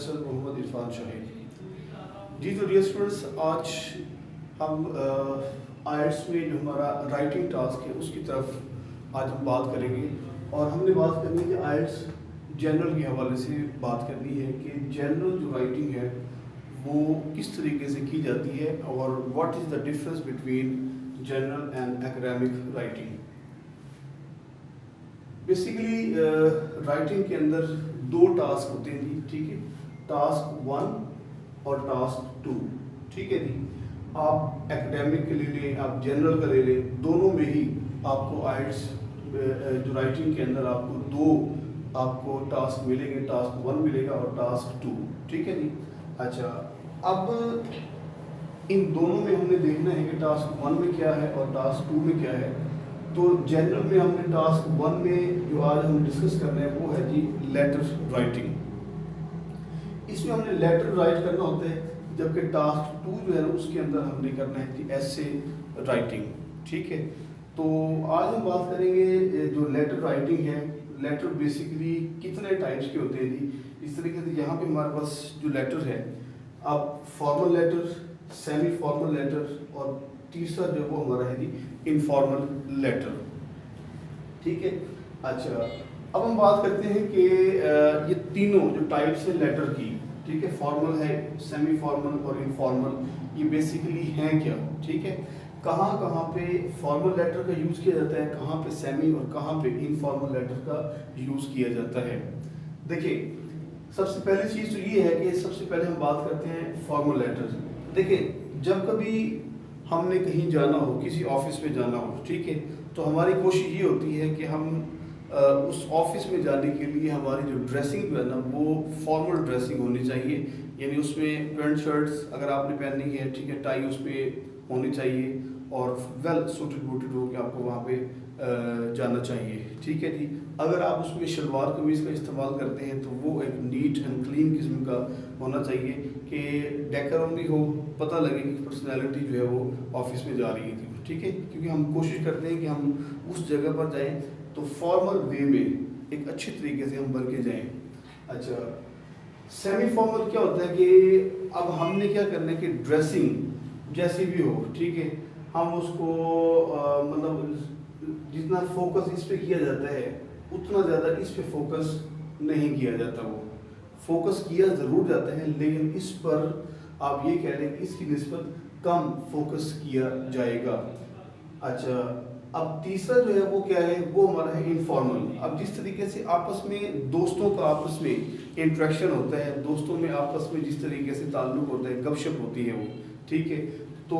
Professor Mohammad Irfan Shahid. जी तो dear students, आज हम आइट्स में जो हमारा राइटिंग टास्क है उसकी तरफ आज हम बात करेंगे। और हमने बात करनी है कि आइट्स जनरल के हवाले से बात करनी है कि जनरल जो राइटिंग है वो किस तरीके से की जाती है और what is the difference between general and academic writing. Basically writing के अंदर दो टास्क होते हैं जी, ठीक है, टास्क 1 और टास्क 2, ठीक है जी। आप एकेडमिक के ले लें, आप जनरल का ले लें, दोनों में ही आपको आइट्स जो राइटिंग के अंदर आपको टास्क मिलेंगे। टास्क 1 मिलेगा और टास्क 2, ठीक है जी। अच्छा, अब इन दोनों में हमने देखना है कि टास्क 1 में क्या है और टास्क 2 में क्या है। तो जनरल में हमने टास्क 1 में जो आज हम डिस्कस करना है वो है जी लेटर राइटिंग। इसमें हमने लेटर राइट करना होता है, जबकि टास्क 2 जो है ना उसके अंदर हमने करना है जी ऐसे राइटिंग, ठीक है। तो आज हम बात करेंगे जो लेटर राइटिंग है। लेटर बेसिकली कितने टाइप्स के होते हैं जी। इस तरीके से यहाँ पे हमारे पास जो लेटर है, अब formal letter, semi formal letter और तीसरा जो वो हमारा है जी इनफॉर्मल लेटर, ठीक है। अच्छा, अब हम बात करते हैं कि ये तीनों जो टाइप्स हैं लेटर की, ठीक है, फॉर्मल है, सेमी फॉर्मल और इनफॉर्मल, ये बेसिकली हैं क्या, ठीक है। कहाँ कहाँ पे फॉर्मल लेटर का यूज़ किया जाता है, कहाँ पे सेमी और कहाँ पे इनफॉर्मल लेटर का यूज़ किया जाता है। देखिए, सबसे पहली चीज़ तो ये है कि सबसे पहले हम बात करते हैं फॉर्मल लेटर। देखिए, जब कभी हमने कहीं जाना हो, किसी ऑफिस में जाना हो, ठीक है, तो हमारी कोशिश ये होती है कि हम उस ऑफिस में जाने के लिए हमारी जो ड्रेसिंग जो है ना वो फॉर्मल ड्रेसिंग होनी चाहिए। यानी उसमें पैंट शर्ट्स अगर आपने पहननी है, ठीक है, टाई उस पर होनी चाहिए और वेल सूटेड बूटेड होकर आपको वहाँ पे जाना चाहिए, ठीक है जी। अगर आप उसमें शलवार कमीज़ का इस्तेमाल करते हैं तो वो एक नीट एंड क्लीन किस्म का होना चाहिए कि डेकोरम भी हो, पता लगे कि पर्सनैलिटी जो है वो ऑफिस में जा रही है, ठीक है। क्योंकि हम कोशिश करते हैं कि हम उस जगह पर जाएं तो फॉर्मल वे में एक अच्छे तरीके से हम बन के जाएँ। अच्छा, सेमी फॉर्मल क्या होता है कि अब हमने क्या करना है कि ड्रेसिंग जैसी भी हो, ठीक है, हम उसको मतलब जितना फोकस इस पे किया जाता है उतना ज़्यादा इस पे फोकस नहीं किया जाता। वो फोकस किया ज़रूर जाता है, लेकिन इस पर आप ये कह लें कि इसकी निस्बत कम फोकस किया जाएगा। अच्छा, अब तीसरा जो है वो क्या है, वो हमारा है इनफॉर्मल। अब जिस तरीके से आपस में दोस्तों का आपस में इंट्रैक्शन होता है, दोस्तों में आपस में जिस तरीके से ताल्लुक़ होता है, गपशप होती है वो, ठीक है, तो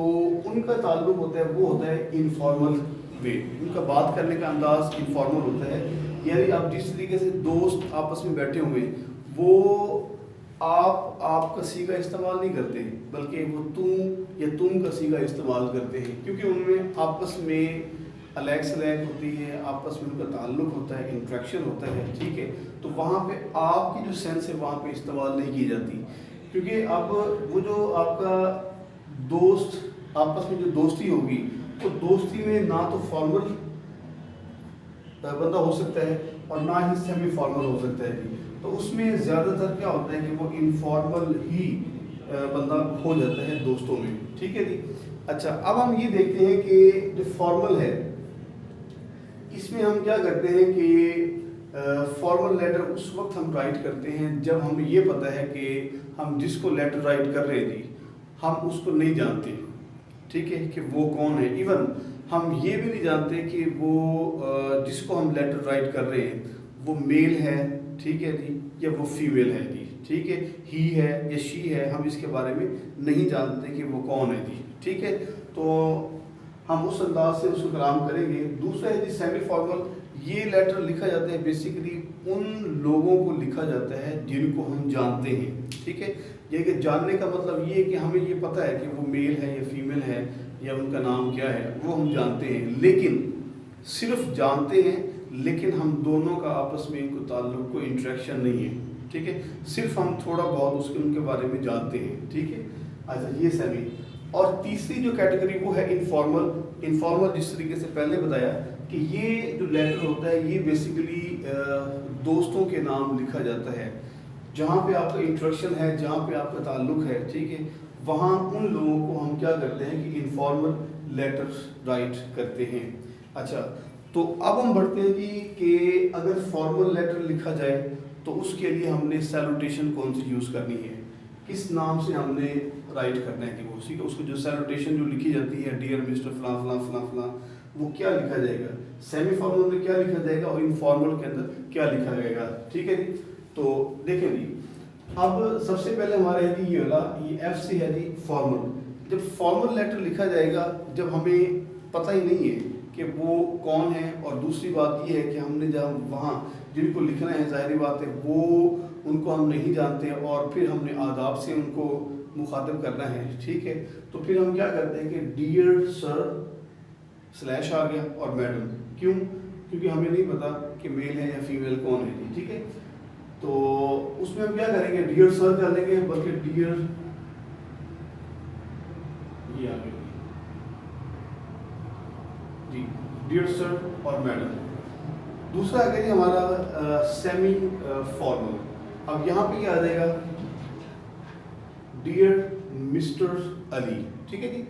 उनका ताल्लुक़ होता है वो होता है इनफॉर्मल वे। उनका बात करने का अंदाज इनफॉर्मल होता है। यानी आप जिस तरीके से दोस्त आपस में बैठे हुए वो आपका सीगा इस्तेमाल नहीं करते, बल्कि वो तुम या तुम का सीगा इस्तेमाल करते हैं, क्योंकि उनमें आपस में अलग सलैक होती है, आपस में उनका ताल्लुक़ होता है, इंट्रैक्शन होता है, ठीक है। तो वहाँ पे आपकी जो सेंस है वहाँ पे इस्तेमाल नहीं की जाती, क्योंकि अब वो जो आपका दोस्त आपस में जो दोस्ती होगी तो दोस्ती में ना तो फॉर्मल बंदा हो सकता है और ना ही सेमी फॉर्मल हो सकता है जी। तो उसमें ज़्यादातर क्या होता है कि वो इनफॉर्मल ही बंदा हो जाता है दोस्तों में, ठीक है जी। अच्छा, अब हम ये देखते हैं कि जो फॉर्मल है इसमें हम क्या करते हैं कि फॉर्मल लेटर उस वक्त हम राइट करते हैं जब हमें ये पता है कि हम जिसको लेटर राइट कर रहे थे हम उसको नहीं जानते, ठीक है, कि वो कौन है। इवन हम ये भी नहीं जानते कि वो जिसको हम लेटर राइट कर रहे हैं वो मेल है, ठीक है जी, या वो फीमेल है जी, ठीक है, ही है या शी है, हम इसके बारे में नहीं जानते कि वो कौन है जी, ठीक है। तो हम उस अंदाज से उसको कलाम करेंगे। दूसरा है जी सेमी फॉर्मल। ये लेटर लिखा जाता है बेसिकली उन लोगों को लिखा जाता है जिनको हम जानते हैं, ठीक है। ये कि जानने का मतलब ये है कि हमें ये पता है कि वो मेल है या फीमेल है या उनका नाम क्या है, वो हम जानते हैं, लेकिन सिर्फ जानते हैं, लेकिन हम दोनों का आपस में इनको ताल्लुक़ को इंट्रैक्शन नहीं है, ठीक है, सिर्फ हम थोड़ा बहुत उनके बारे में जानते हैं, ठीक है। अच्छा, ये सेमी। और तीसरी जो कैटेगरी वो है इनफॉर्मल। इनफॉर्मल जिस तरीके से पहले बताया कि ये जो लेटर होता है ये बेसिकली दोस्तों के नाम लिखा जाता है। जहाँ पे आपका इंट्रोडक्शन है, जहाँ पे आपका ताल्लुक है, ठीक है, वहाँ उन लोगों को हम क्या करते हैं कि इनफॉर्मल लेटर राइट करते हैं। अच्छा, तो अब हम बढ़ते हैं जी कि अगर फॉर्मल लेटर लिखा जाए तो उसके लिए हमने सैल्यूटेशन कौन सी यूज़ करनी है, किस नाम से हमने राइट करना है कि वो उसी का उसको जो सैल्यूटेशन जो लिखी जाती है, डियर मिस्टर फलां फलां फलां फलां, वो क्या लिखा जाएगा, सेमी फॉर्मल में क्या लिखा जाएगा और इनफॉर्मल के अंदर क्या लिखा जाएगा। ठीक है जी, तो देखें जी, अब सबसे पहले हमारा है जी ये वाला, ये एफ से है जी फॉर्मल। जब फॉर्मल लेटर लिखा जाएगा, जब हमें पता ही नहीं है कि वो कौन है, और दूसरी बात ये है कि हमने जब वहाँ जिनको लिखना है, जाहिर बात है वो उनको हम नहीं जानते और फिर हमने आदाब से उनको मुखातब करना है। ठीक है, तो फिर हम क्या करते हैं कि डियर सर स्लैश आ गया और मैडम, क्यों? क्योंकि हमें नहीं पता कि मेल है या फीमेल कौन है जी। ठीक है, तो उसमें हम क्या करेंगे, डियर सर कर लेंगे, बल्कि डियर ये आ गया जी, डियर सर और मैडम। दूसरा आ गया हमारा सेमी फॉर्मल। अब यहाँ पे क्या आ जाएगा, डियर मिस्टर अली। ठीक है जी,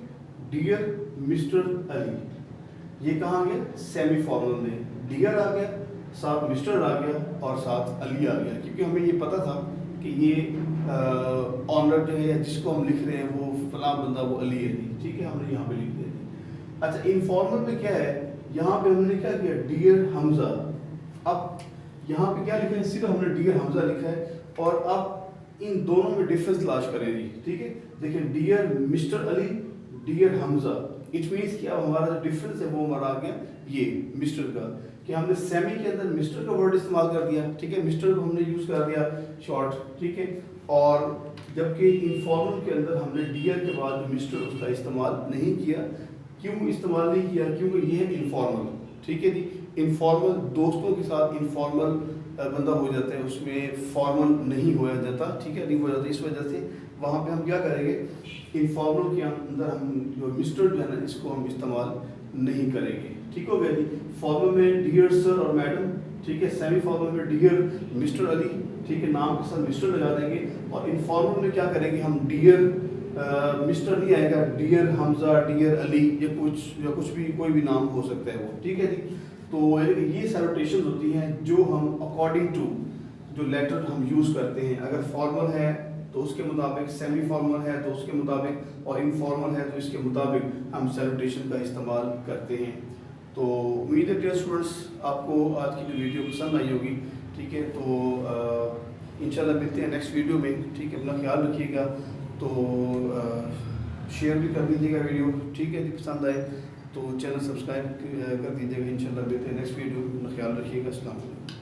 डियर मिस्टर अली, ये कहाँ आ गया, सेमी फॉर्मल में। डियर आ गया, साथ मिस्टर आ गया और साथ अली आ गया, क्योंकि हमें ये पता था कि ये ऑनर जो है या जिसको हम लिख रहे हैं वो फलां बंदा वो अली है जी। ठीक है, हमने यहाँ पे लिख दिया जी। अच्छा, इनफॉर्मल में क्या है, यहाँ पे हमने क्या किया, डियर हमजा। अब यहाँ पे क्या लिखा है, सिर्फ हमने डियर हमजा लिखा है, और अब इन दोनों में डिफरेंस तलाश करें जी। ठीक है, देखिए dear mister Ali, dear Hamza, it means कि अब हमारा जो डिफरेंस है वो हमारा आ गया ये मिस्टर का, कि हमने सेमी के अंदर मिस्टर का वर्ड इस्तेमाल कर दिया। ठीक है, मिस्टर को हमने यूज़ कर दिया शॉर्ट। ठीक है, और जबकि इनफॉर्मल के अंदर हमने डियर के बाद मिस्टर उसका इस्तेमाल नहीं किया। क्यों इस्तेमाल नहीं किया, क्योंकि ये है इनफॉर्मल। ठीक है जी, इनफॉर्मल दोस्तों के साथ इनफॉर्मल बंदा हो जाता है, उसमें फॉर्मल नहीं होया जाता। ठीक है, नहीं हो जाता, इस वजह से वहाँ पे हम क्या करेंगे, इनफॉर्मल के अंदर हम जो मिस्टर जो है ना, इसको हम इस्तेमाल नहीं करेंगे। ठीक हो गया जी, फॉर्मल में डियर सर और मैडम। ठीक है, सेमी फॉर्मल में डियर मिस्टर अली। ठीक है, नाम के साथ मिस्टर लगा देंगे, और इनफॉर्मल में क्या करेंगे हम, डियर मिस्टर नहीं आएगा, डियर हमजा, डियर अली, या कुछ भी, कोई भी नाम हो सकता है वो। ठीक है जी, तो ये सैल्यूटेशन होती हैं जो हम अकॉर्डिंग टू जो लेटर हम यूज़ करते हैं। अगर फॉर्मल है तो उसके मुताबिक, सेमी फॉर्मल है तो उसके मुताबिक, और इनफॉर्मल है तो इसके मुताबिक हम सैल्यूटेशन का इस्तेमाल करते हैं। तो उम्मीद है डियर स्टूडेंट्स आपको आज की जो वीडियो पसंद आई होगी। ठीक है, तो इंशाल्लाह मिलते हैं नेक्स्ट वीडियो में। ठीक है, अपना ख्याल रखिएगा, तो शेयर भी कर दीजिएगा वीडियो। ठीक है, पसंद आए तो चैनल सब्सक्राइब कर दीजिएगा। इंशाल्लाह मिलते हैं नेक्स्ट वीडियो में, अपना ख्याल रखिएगा। अस्सलाम वालेकुम।